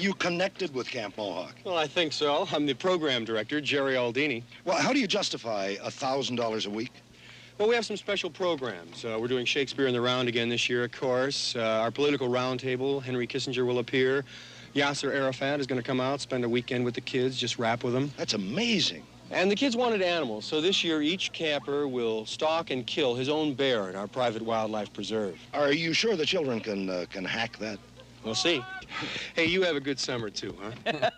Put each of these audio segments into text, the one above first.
you connected with Camp Mohawk? Well, I think so. I'm the program director, Jerry Aldini. Well, how do you justify $1,000 a week? Well, we have some special programs. We're doing Shakespeare in the Round again this year, of course. Our political roundtable, Henry Kissinger will appear. Yasser Arafat is going to come out, spend a weekend with the kids, just rap with them. That's amazing. And the kids wanted animals, so this year each camper will stalk and kill his own bear at our private wildlife preserve. Are you sure the children can hack that? We'll see. Hey, you have a good summer, too, huh?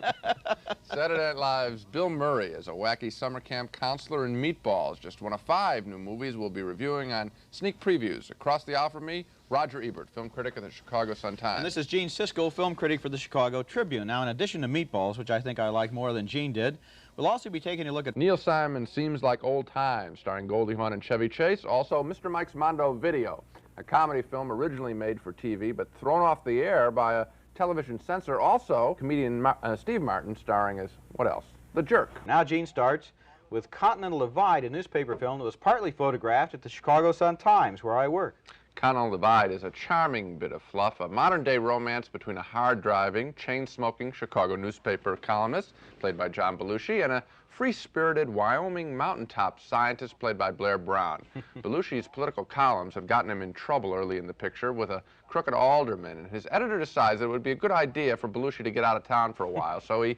Saturday Night Live's Bill Murray is a wacky summer camp counselor in Meatballs, just one of 5 new movies we'll be reviewing on sneak previews. Across the aisle from me, Roger Ebert, film critic of the Chicago Sun-Times. And this is Gene Siskel, film critic for the Chicago Tribune. Now, in addition to Meatballs, which I think I like more than Gene did, we'll also be taking a look at Neil Simon's Seems Like Old Times, starring Goldie Hawn and Chevy Chase. Also, Mr. Mike's Mondo Video, a comedy film originally made for TV, but thrown off the air by a television censor. Also, comedian Steve Martin starring as, what else? The Jerk. Now Gene starts with Continental Divide, a newspaper film that was partly photographed at the Chicago Sun-Times, where I work. Continental Divide is a charming bit of fluff, a modern-day romance between a hard-driving, chain-smoking Chicago newspaper columnist, played by John Belushi, and a free-spirited Wyoming mountaintop scientist, played by Blair Brown. Belushi's political columns have gotten him in trouble early in the picture with a crooked alderman, and his editor decides that it would be a good idea for Belushi to get out of town for a while, so he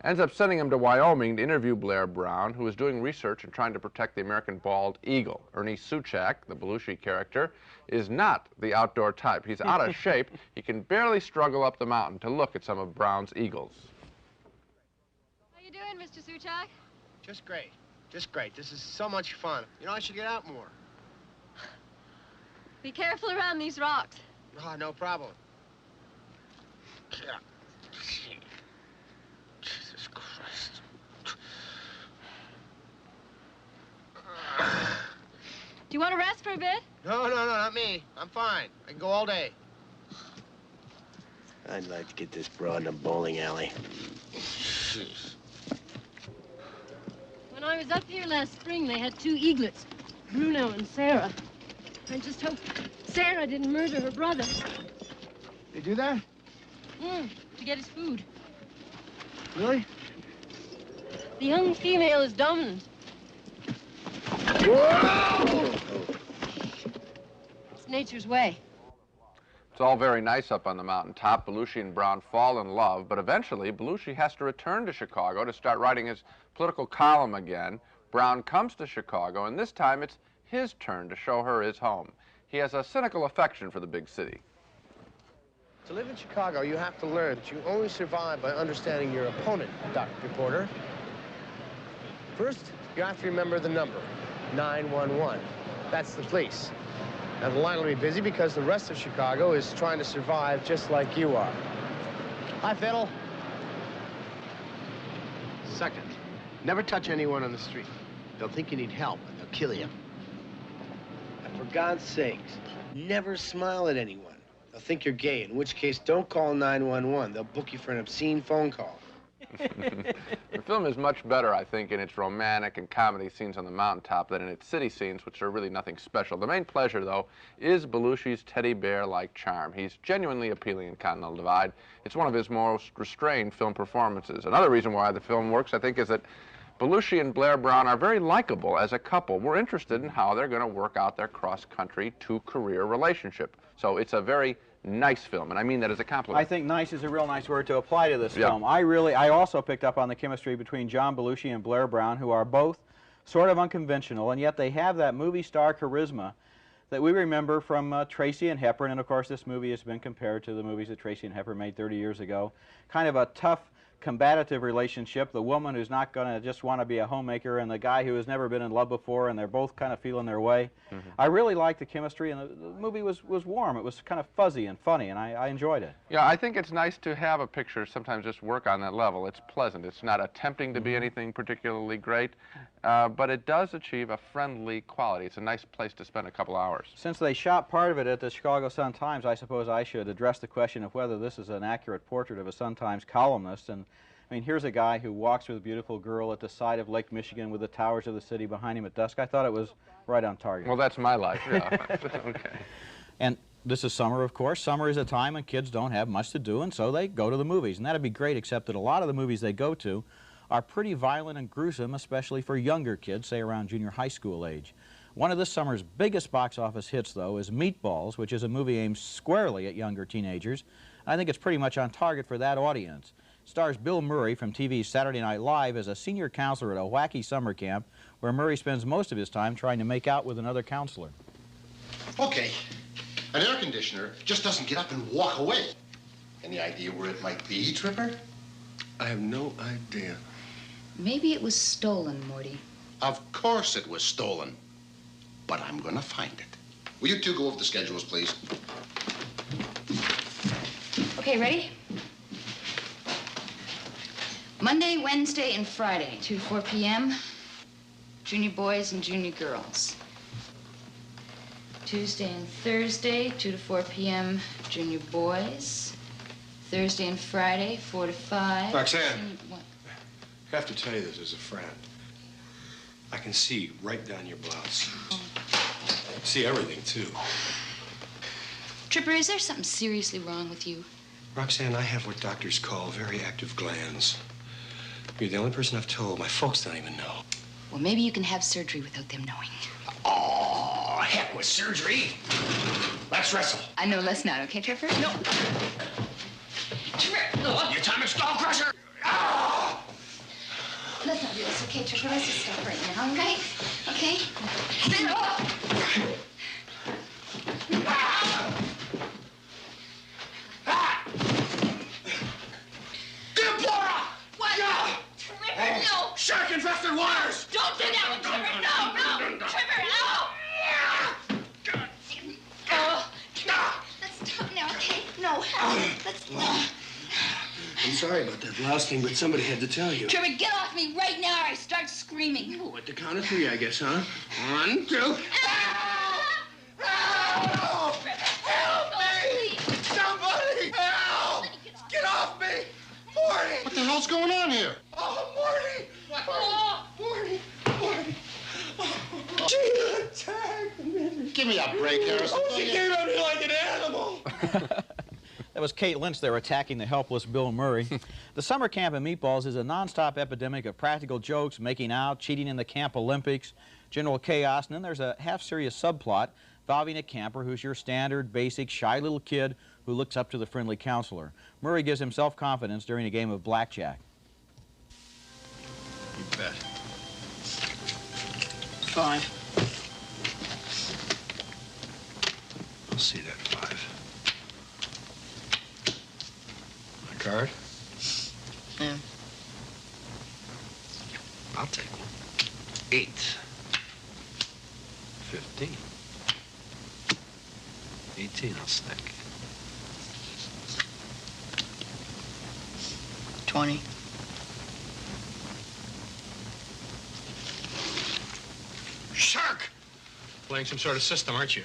ends up sending him to Wyoming to interview Blair Brown, who is doing research and trying to protect the American bald eagle. Ernie Suchak, the Belushi character, is not the outdoor type. He's out of shape. He can barely struggle up the mountain to look at some of Brown's eagles. How you doing, Mr. Suchak? Just great. Just great. This is so much fun. You know, I should get out more. Be careful around these rocks. Oh, no problem. Yeah. Jesus Christ. Do you want to rest for a bit? No, not me. I'm fine. I can go all day. I'd like to get this broad in a bowling alley. When I was up here last spring, they had 2 eaglets, Bruno and Sarah. I just hope Sarah didn't murder her brother. They do that? To get his food. Really? The young female is dominant. Whoa! It's nature's way. It's all very nice up on the mountaintop. Belushi and Brown fall in love, but eventually Belushi has to return to Chicago to start writing his political column again. Brown comes to Chicago, and this time it's his turn to show her his home. He has a cynical affection for the big city. To live in Chicago, you have to learn that you only survive by understanding your opponent, Dr. Reporter. First, you have to remember the number, 911. That's the police. Now, the line will be busy because the rest of Chicago is trying to survive just like you are. Hi, Fiddle. Second, never touch anyone on the street. They'll think you need help, and they'll kill you. And for God's sakes, never smile at anyone. They'll think you're gay, in which case don't call 911. They'll book you for an obscene phone call. The film is much better, I think, in its romantic and comedy scenes on the mountaintop than in its city scenes, which are really nothing special. The main pleasure, though, is Belushi's teddy bear-like charm. He's genuinely appealing in Continental Divide. It's one of his most restrained film performances. Another reason why the film works, I think, is that Belushi and Blair Brown are very likable as a couple. We're interested in how they're going to work out their cross-country two-career relationship. So it's a very nice film, and I mean that as a compliment. I think nice is a real nice word to apply to this film. I also picked up on the chemistry between John Belushi and Blair Brown, who are both sort of unconventional, and yet they have that movie star charisma that we remember from Tracy and Hepburn, and of course this movie has been compared to the movies that Tracy and Hepburn made 30 years ago. Kind of a tough, combative relationship, the woman who's not going to just want to be a homemaker and the guy who has never been in love before, and they're both kind of feeling their way. I really liked the chemistry, and the movie was warm. It was kind of fuzzy and funny, and I enjoyed it. Yeah, I think it's nice to have a picture sometimes just work on that level. It's pleasant. It's not attempting to be anything particularly great, but it does achieve a friendly quality. It's a nice place to spend a couple hours. Since they shot part of it at the Chicago Sun-Times, I suppose I should address the question of whether this is an accurate portrait of a Sun-Times columnist. And I mean, here's a guy who walks with a beautiful girl at the side of Lake Michigan with the towers of the city behind him at dusk. I thought it was right on target. Well, that's my life, yeah. Okay. And This is summer, of course. Summer is a time when kids don't have much to do, and so they go to the movies. And that'd be great, except that a lot of the movies they go to are pretty violent and gruesome, especially for younger kids, say around junior high school age. One of this summer's biggest box office hits, though, is Meatballs, which is a movie aimed squarely at younger teenagers. I think it's pretty much on target for that audience. It stars Bill Murray from TV's Saturday Night Live as a senior counselor at a wacky summer camp where Murray spends most of his time trying to make out with another counselor. Okay. An air conditioner just doesn't get up and walk away. Any idea where it might be, Tripper? I have no idea. Maybe it was stolen, Morty. Of course it was stolen. But I'm gonna find it. Will you two go over the schedules, please? Okay, ready? Monday, Wednesday, and Friday, 2 to 4 p.m., junior boys and junior girls. Tuesday and Thursday, 2 to 4 p.m., junior boys. Thursday and Friday, 4 to 5. Roxanne. What? I have to tell you this as a friend. I can see right down your blouse. See everything, too. Tripper, is there something seriously wrong with you? Roxanne, I have what doctors call very active glands. You're the only person I've told. My folks don't even know. Well, maybe you can have surgery without them knowing. Oh, heck with surgery. Let's wrestle. I know, let's not, okay, Tripper? No. Tripper! Your atomic skull crusher. Oh! Let's not do this, okay, Tripper? Let's just stop right now, all right? Okay? Stand up! What? Tripper, no! Shark-infested waters! Don't do that one, Tripper! No! Tripper, no! Oh, Tripper, let's stop now, okay? No, let's... I'm sorry about that blouse thing, but somebody had to tell you. Trevor, get off me right now or I start screaming. Oh, at the count of 3, I guess, huh? 1, 2. Help! Help me! Somebody! Help! Get off me! Morty! What the hell's going on here? Oh, Morty! Oh, Morty! Morty! Oh. She attacked me. Give me a break, Harrison. Oh, she came out here like an animal. That was Kate Lynch there attacking the helpless Bill Murray. The summer camp in Meatballs is a nonstop epidemic of practical jokes, making out, cheating in the Camp Olympics, general chaos, and then there's a half-serious subplot involving a camper who's your standard, basic, shy little kid who looks up to the friendly counselor. Murray gives him self-confidence during a game of blackjack. You bet. 5. I'll see that 5. My card? Yeah. I'll take one. 8. 15. 18, I'll stick. 20. Shark! Playing some sort of system, aren't you?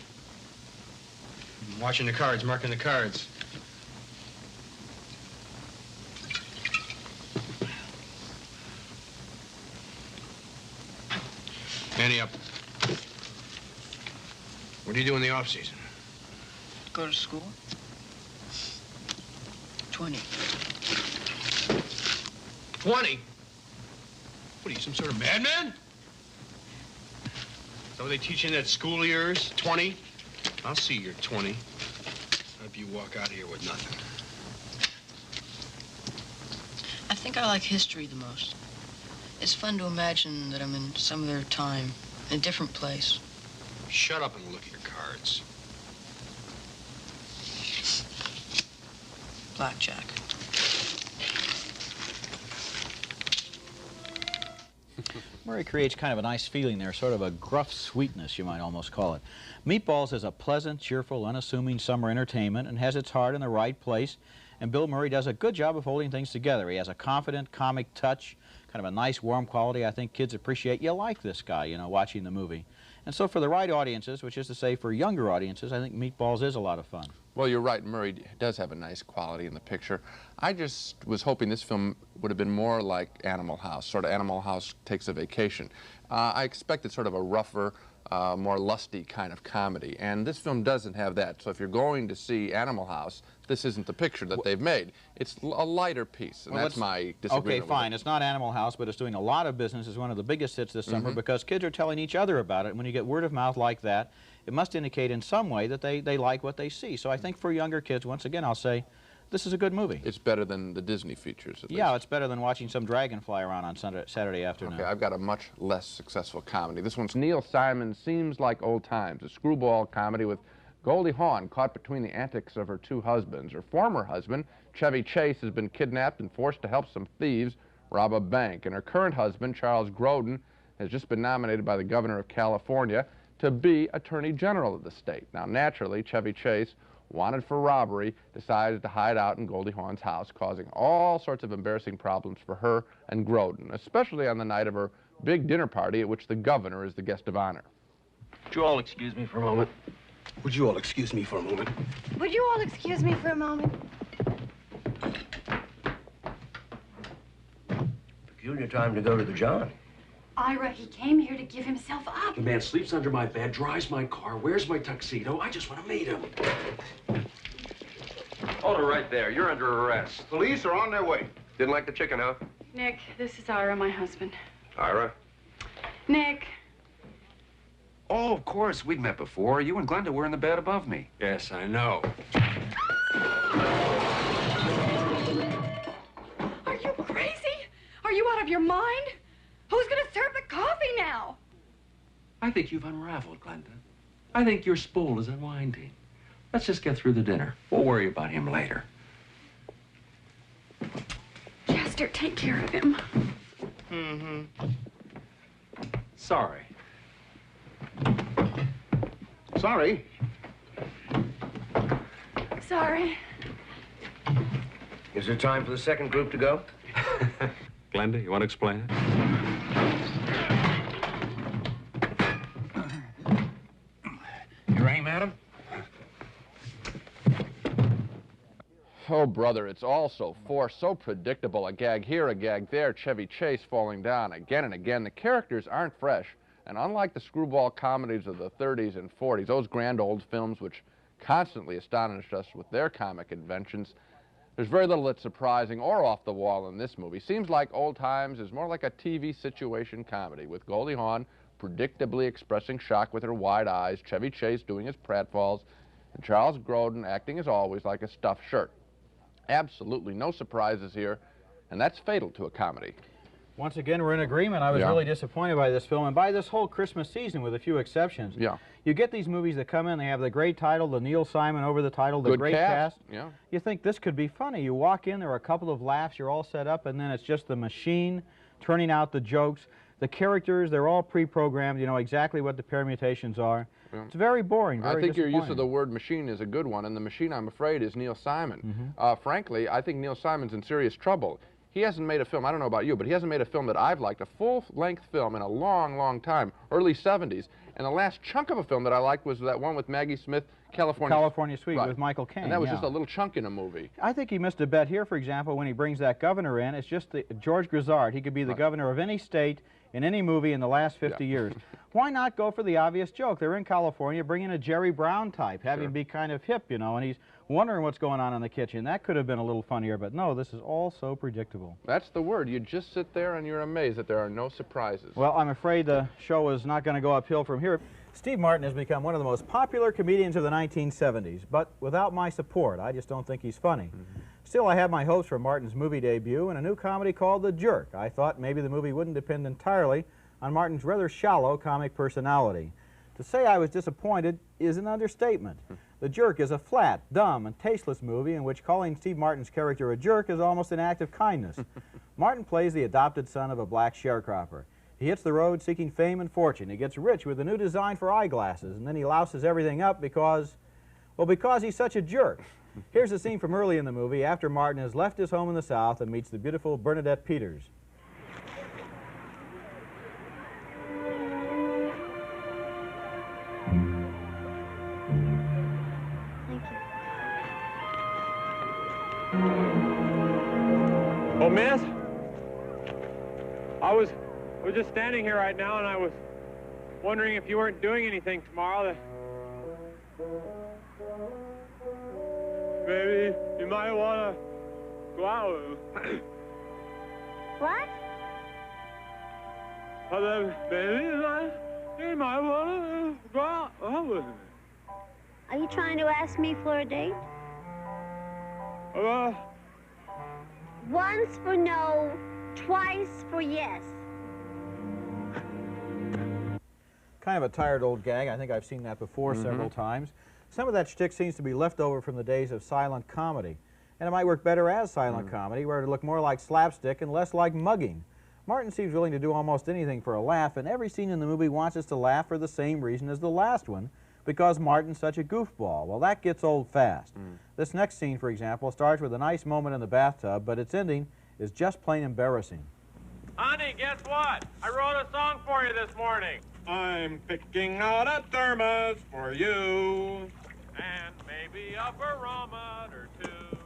Watching the cards, marking the cards. Annie up. What do you do in the off-season? Go to school. 20. 20? What are you, some sort of madman? Is that what they teach in that school of yours? 20? I'll see your 20. Hope you walk out of here with nothing. I think I like history the most. It's fun to imagine that I'm in some other time, in a different place. Shut up and look at your cards. Blackjack. Murray creates kind of a nice feeling there, sort of a gruff sweetness, you might almost call it. Meatballs is a pleasant, cheerful, unassuming summer entertainment and has its heart in the right place, and Bill Murray does a good job of holding things together. He has a confident, comic touch, kind of a nice, warm quality I think kids appreciate. You like this guy, you know, watching the movie. And so for the right audiences, which is to say for younger audiences, I think Meatballs is a lot of fun. Well, you're right. Murray does have a nice quality in the picture. I just was hoping this film would have been more like Animal House, sort of Animal House Takes a Vacation. I expected sort of a rougher, more lusty kind of comedy. And this film doesn't have that. So if you're going to see Animal House, this isn't the picture that they've made. It's a lighter piece, and that's my disagreement. Okay, fine. It's not Animal House, but it's doing a lot of business. It's one of the biggest hits this summer because kids are telling each other about it. And when you get word of mouth like that, it must indicate in some way that they like what they see. So I think for younger kids, once again, I'll say, this is a good movie. It's better than the Disney features, at least. Yeah, it's better than watching some dragon fly around on Saturday afternoon. Okay, I've got a much less successful comedy. This one's Neil Simon Seems Like Old Times, a screwball comedy with Goldie Hawn caught between the antics of her two husbands. Her former husband, Chevy Chase, has been kidnapped and forced to help some thieves rob a bank. And her current husband, Charles Grodin, has just been nominated by the governor of California to be Attorney General of the state. Now, naturally, Chevy Chase, wanted for robbery, decided to hide out in Goldie Hawn's house, causing all sorts of embarrassing problems for her and Grodin, especially on the night of her big dinner party at which the governor is the guest of honor. Would you all excuse me for a moment? Would you all excuse me for a moment? Would you all excuse me for a moment? Peculiar time to go to the John. Ira, he came here to give himself up. The man sleeps under my bed, drives my car, wears my tuxedo. I just want to meet him. Hold her right there. You're under arrest. Police are on their way. Didn't like the chicken, huh? Nick, this is Ira, my husband. Ira? Nick. Oh, of course. We'd met before. You and Glenda were in the bed above me. Yes, I know. Are you crazy? Are you out of your mind? Who's going to serve the coffee now? I think you've unraveled, Glenda. I think your spool is unwinding. Let's just get through the dinner. We'll worry about him later. Chester, take care of him. Sorry. Sorry. Sorry. Is it time for the second group to go? Glenda, you want to explain it? You rang, madam? Oh, brother, it's all so forced, so predictable. A gag here, a gag there, Chevy Chase falling down again and again. The characters aren't fresh. And unlike the screwball comedies of the 30s and 40s, those grand old films which constantly astonished us with their comic inventions, there's very little that's surprising or off the wall in this movie. Seems like Old Times is more like a TV situation comedy, with Goldie Hawn predictably expressing shock with her wide eyes, Chevy Chase doing his pratfalls, and Charles Grodin acting as always like a stuffed shirt. Absolutely no surprises here, and that's fatal to a comedy. Once again, we're in agreement. I was really disappointed by this film, and by this whole Christmas season, with a few exceptions. Yeah. You get these movies that come in, they have the great title, the Neil Simon over the title, the great cast. Yeah. You think this could be funny. You walk in, there are a couple of laughs, you're all set up, and then it's just the machine turning out the jokes. The characters, they're all pre-programmed, you know exactly what the permutations are. Yeah. It's very boring, very I think your use of the word machine is a good one, and the machine, I'm afraid, is Neil Simon. Frankly, I think Neil Simon's in serious trouble. He hasn't made a film, I don't know about you, but he hasn't made a film that I've liked, a full-length film in a long, long time, early 70s. And the last chunk of a film that I liked was that one with Maggie Smith, California Suite, with Michael Caine. And that was just a little chunk in a movie. I think he missed a bet here, for example, when he brings that governor in. It's just George Grizzard. He could be the governor of any state in any movie in the last 50 years. Why not go for the obvious joke? They're in California, bring in a Jerry Brown type, have him be kind of hip, you know, and he's wondering what's going on in the kitchen. That could have been a little funnier, but no, this is all so predictable. That's the word. You just sit there and you're amazed that there are no surprises. Well, I'm afraid the show is not going to go uphill from here. Steve Martin has become one of the most popular comedians of the 1970s, but without my support, I just don't think he's funny. Still, I have my hopes for Martin's movie debut and a new comedy called The Jerk. I thought maybe the movie wouldn't depend entirely on Martin's rather shallow comic personality. To say I was disappointed is an understatement. The Jerk is a flat, dumb, and tasteless movie in which calling Steve Martin's character a jerk is almost an act of kindness. Martin plays the adopted son of a black sharecropper. He hits the road seeking fame and fortune. He gets rich with a new design for eyeglasses, and then he louses everything up because he's such a jerk. Here's a scene from early in the movie after Martin has left his home in the South and meets the beautiful Bernadette Peters. Oh, miss? I was just standing here right now, and I was wondering if you weren't doing anything tomorrow. Maybe you might want to go out. What? Maybe you might want to go out with me. Are you trying to ask me for a date? Once for no, twice for yes. Kind of a tired old gag. I think I've seen that before several times. Some of that shtick seems to be left over from the days of silent comedy. And it might work better as silent comedy, where it would look more like slapstick and less like mugging. Martin seems willing to do almost anything for a laugh, and every scene in the movie wants us to laugh for the same reason as the last one, because Martin's such a goofball. Well, that gets old fast. This next scene, for example, starts with a nice moment in the bathtub, but its ending is just plain embarrassing. Honey, guess what? I wrote a song for you this morning. I'm picking out a thermos for you. And maybe a barometer, too.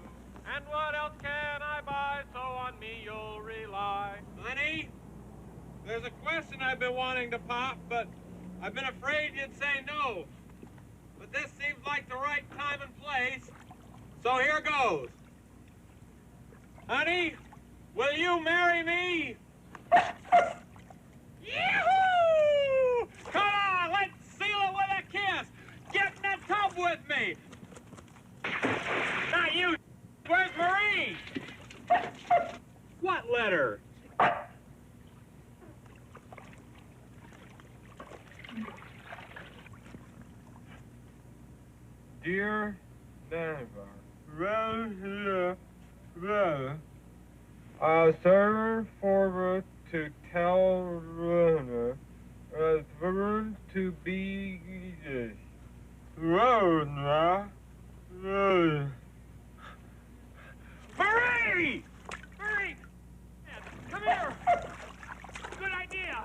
And what else can I buy so on me you'll rely? Honey, there's a question I've been wanting to pop, but I've been afraid you'd say no. But this seems like the right time and place, so here goes. Honey, will you marry me? Yahoo! Come on, let's seal it with a kiss. Get in the tub with me. Not you. Where's Marie? What letter? Dear neighbor, server forward to tell Radner to be Radner. Marie! Marie! Come here! Good idea!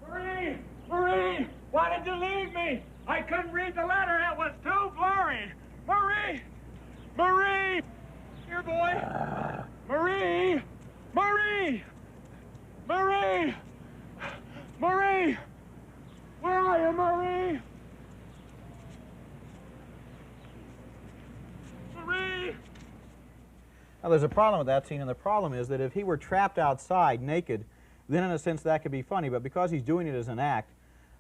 Marie! Marie! Why did you leave me? I couldn't read the letter. It was too blurry. Marie! Marie! Here, boy! Marie! Marie! Marie! Marie! Where are you, Marie? Marie! Now, there's a problem with that scene, and the problem is that if he were trapped outside naked, then in a sense that could be funny, but because he's doing it as an act,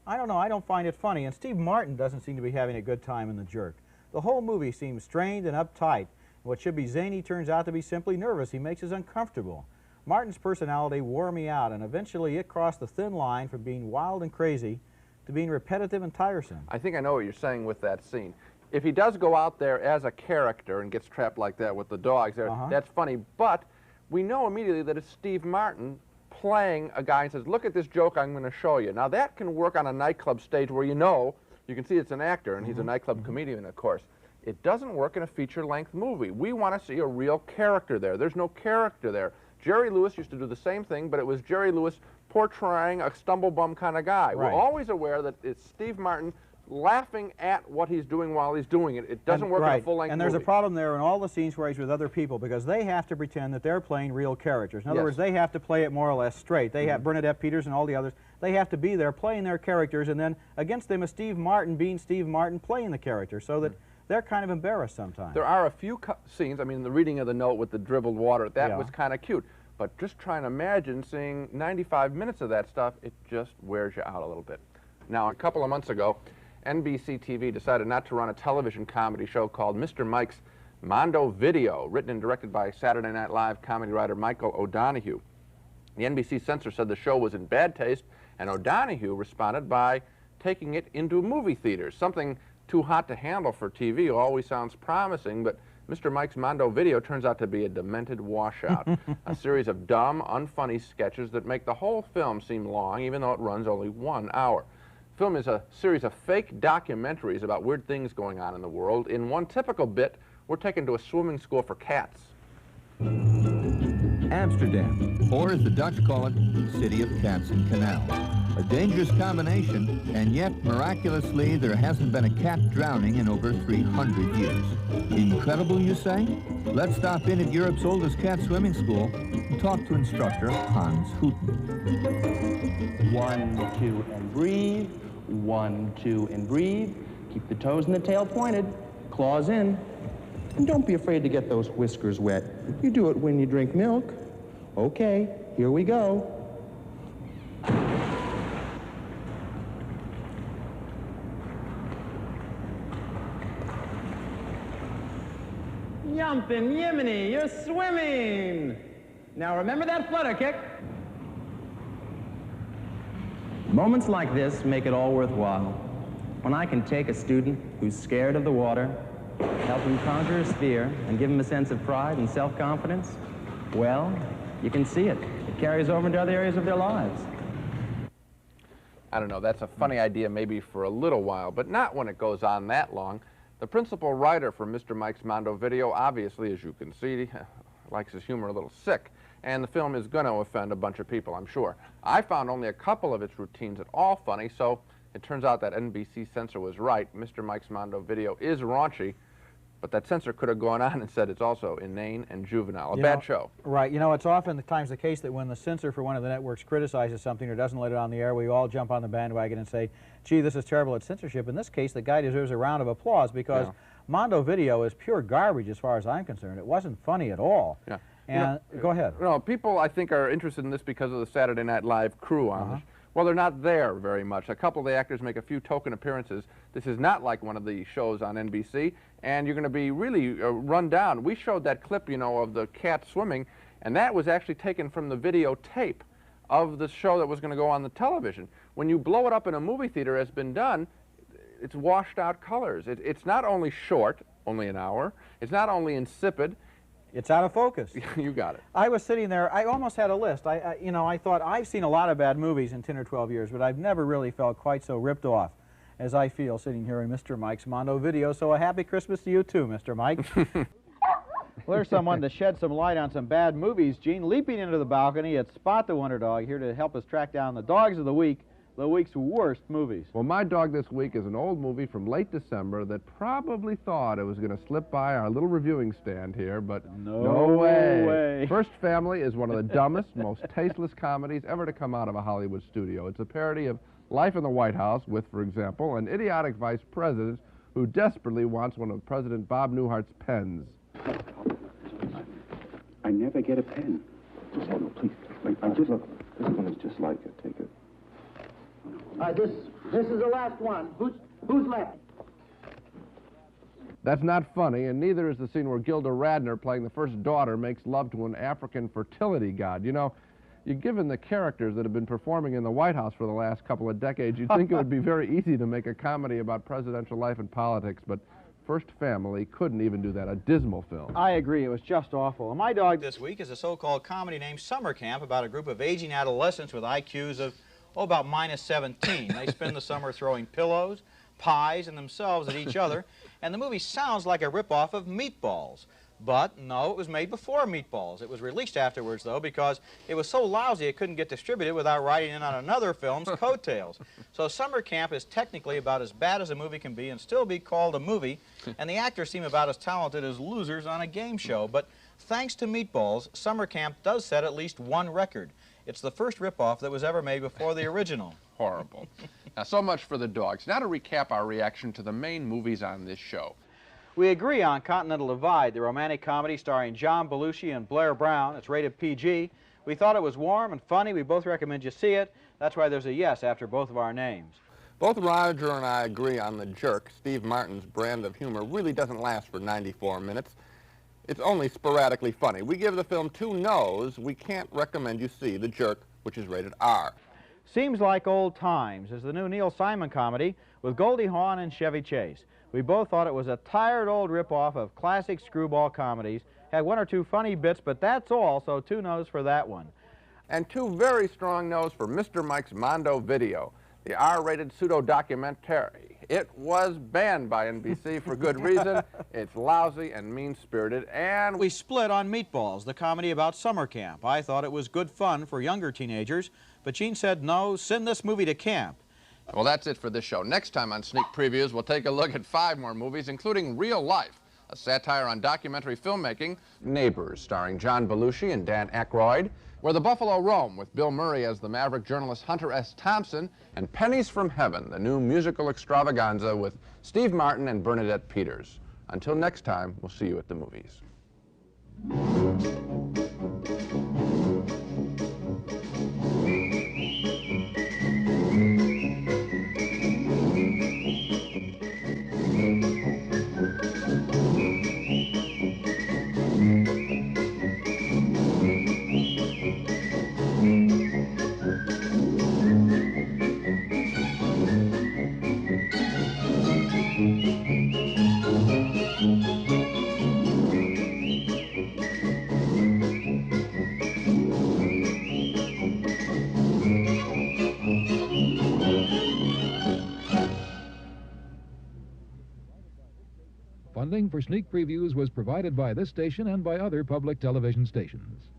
I don't know, I don't find it funny, and Steve Martin doesn't seem to be having a good time in The Jerk. The whole movie seems strained and uptight. What should be zany turns out to be simply nervous. He makes us uncomfortable. Martin's personality wore me out, and eventually it crossed the thin line from being wild and crazy to being repetitive and tiresome. I think I know what you're saying with that scene. If he does go out there as a character and gets trapped like that with the dogs there, that's funny, but we know immediately that it's Steve Martin playing a guy and says, look at this joke I'm going to show you. Now that can work on a nightclub stage where you can see it's an actor and he's a nightclub comedian, of course. It doesn't work in a feature-length movie. We want to see a real character there. There's no character there. Jerry Lewis used to do the same thing, but it was Jerry Lewis portraying a stumble-bum kind of guy. We're always aware that it's Steve Martin laughing at what he's doing while he's doing it. It doesn't work in a full-length movie. And there's a problem there in all the scenes where he's with other people, because they have to pretend that they're playing real characters. In other words, they have to play it more or less straight. They have Bernadette Peters and all the others. They have to be there playing their characters, and then against them is Steve Martin being Steve Martin playing the character, so that they're kind of embarrassed sometimes. There are a few scenes, I mean, the reading of the note with the dribbled water, that was kind of cute. But just trying to imagine seeing 95 minutes of that stuff, it just wears you out a little bit. Now, a couple of months ago, NBC TV decided not to run a television comedy show called Mr. Mike's Mondo Video, written and directed by Saturday Night Live comedy writer Michael O'Donoghue. The NBC censor said the show was in bad taste, and O'Donoghue responded by taking it into movie theaters. Something too hot to handle for TV always sounds promising, but Mr. Mike's Mondo Video turns out to be a demented washout. A series of dumb, unfunny sketches that make the whole film seem long, even though it runs only 1 hour. The film is a series of fake documentaries about weird things going on in the world. In one typical bit, we're taken to a swimming school for cats. Amsterdam, or as the Dutch call it, City of Cats and Canals. A dangerous combination, and yet, miraculously, there hasn't been a cat drowning in over 300 years. Incredible, you say? Let's stop in at Europe's oldest cat swimming school and talk to instructor Hans Hooten. 1, 2, and breathe. 1, 2, and breathe. Keep the toes and the tail pointed. Claws in. And don't be afraid to get those whiskers wet. You do it when you drink milk. Okay, here we go. Yumpin' Yiminy, you're swimming! Now remember that flutter kick. Moments like this make it all worthwhile. When I can take a student who's scared of the water, help him conquer his fear, and give him a sense of pride and self-confidence, well, you can see it. It carries over into other areas of their lives. I don't know, that's a funny idea maybe for a little while, but not when it goes on that long. The principal writer for Mr. Mike's Mondo video, obviously, as you can see, likes his humor a little sick, and the film is going to offend a bunch of people, I'm sure. I found only a couple of its routines at all funny, so it turns out that NBC censor was right. Mr. Mike's Mondo video is raunchy, but that censor could have gone on and said it's also inane and juvenile. A bad show. Right. You know, it's oftentimes the case that when the censor for one of the networks criticizes something or doesn't let it on the air, we all jump on the bandwagon and say, gee, this is terrible, it's censorship. In this case, the guy deserves a round of applause because Mondo video is pure garbage as far as I'm concerned. It wasn't funny at all. Yeah. And go ahead. No, people, I think, are interested in this because of the Saturday Night Live crew on this. Well, they're not there very much. A couple of the actors make a few token appearances. This is not like one of the shows on NBC, and you're going to be really run down. We showed that clip, you know, of the cat swimming, and that was actually taken from the videotape of the show that was going to go on the television. When you blow it up in a movie theater, as been done, it's washed out colors. It's not only short, only an hour, it's not only insipid, it's out of focus. You got it. I was sitting there, I almost had a list. You know, I thought, I've seen a lot of bad movies in 10 or 12 years, but I've never really felt quite so ripped off as I feel sitting here in Mr. Mike's Mondo video. So a happy Christmas to you too, Mr. Mike. Well, there's someone to shed some light on some bad movies. Gene, leaping into the balcony at Spot the Wonder Dog, here to help us track down the dogs of the week's worst movies. Well, my dog this week is an old movie from late December that probably thought it was going to slip by our little reviewing stand here, but no way. First Family is one of the dumbest, most tasteless comedies ever to come out of a Hollywood studio. It's a parody of life in the White House with, for example, an idiotic vice president who desperately wants one of President Bob Newhart's pens. I never get a pen. Just, no, please. Just look. This one is just like it. Take it. This is the last one. Who's left? That's not funny, and neither is the scene where Gilda Radner, playing the first daughter, makes love to an African fertility god. You know, given the characters that have been performing in the White House for the last couple of decades, you'd think it would be very easy to make a comedy about presidential life and politics, but First Family couldn't even do that. A dismal film. I agree. It was just awful. My dog this week is a so-called comedy named Summer Camp about a group of aging adolescents with IQs of about -17. They spend the summer throwing pillows, pies, and themselves at each other, and the movie sounds like a rip-off of Meatballs. But, no, it was made before Meatballs. It was released afterwards, though, because it was so lousy it couldn't get distributed without riding in on another film's coattails. So Summer Camp is technically about as bad as a movie can be and still be called a movie, and the actors seem about as talented as losers on a game show. But thanks to Meatballs, Summer Camp does set at least one record. It's the first rip-off that was ever made before the original. Horrible. Now, so much for the dogs. Now to recap our reaction to the main movies on this show. We agree on Continental Divide, the romantic comedy starring John Belushi and Blair Brown. It's rated PG. We thought it was warm and funny. We both recommend you see it. That's why there's a yes after both of our names. Both Roger and I agree on The Jerk. Steve Martin's brand of humor really doesn't last for 94 minutes. It's only sporadically funny. We give the film 2 no's. We can't recommend you see The Jerk, which is rated R. Seems Like Old Times is the new Neil Simon comedy with Goldie Hawn and Chevy Chase. We both thought it was a tired old rip-off of classic screwball comedies. Had 1 or 2 funny bits, but that's all, so 2 no's for that one. And 2 very strong no's for Mr. Mike's Mondo video, the R-rated pseudo-documentary. It was banned by NBC for good reason. It's lousy and mean-spirited, and we split on Meatballs, the comedy about summer camp. I thought it was good fun for younger teenagers, but Gene said, no, send this movie to camp. Well, that's it for this show. Next time on Sneak Previews, we'll take a look at 5 more movies, including Real Life, a satire on documentary filmmaking, Neighbors, starring John Belushi and Dan Aykroyd, Where the Buffalo Roam, with Bill Murray as the maverick journalist Hunter S. Thompson, and Pennies from Heaven, the new musical extravaganza with Steve Martin and Bernadette Peters. Until next time, we'll see you at the movies. Funding for sneak previews was provided by this station and by other public television stations.